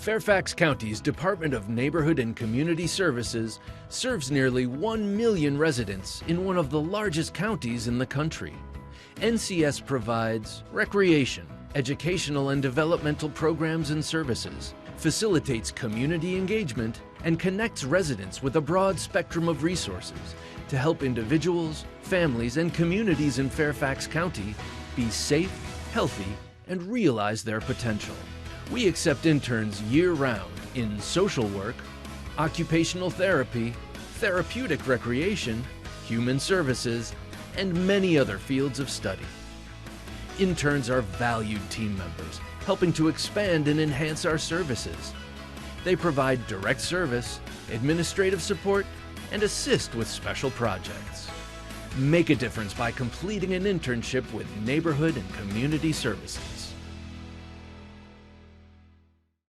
Fairfax County's Department of Neighborhood and Community Services serves nearly 1 million residents in one of the largest counties in the country. NCS provides recreation, educational and developmental programs and services, facilitates community engagement, and connects residents with a broad spectrum of resources to help individuals, families, and communities in Fairfax County be safe, healthy, and realize their potential. We accept interns year-round in social work, occupational therapy, therapeutic recreation, human services, and many other fields of study. Interns are valued team members, helping to expand and enhance our services. They provide direct service, administrative support, and assist with special projects. Make a difference by completing an internship with Neighborhood and Community Services.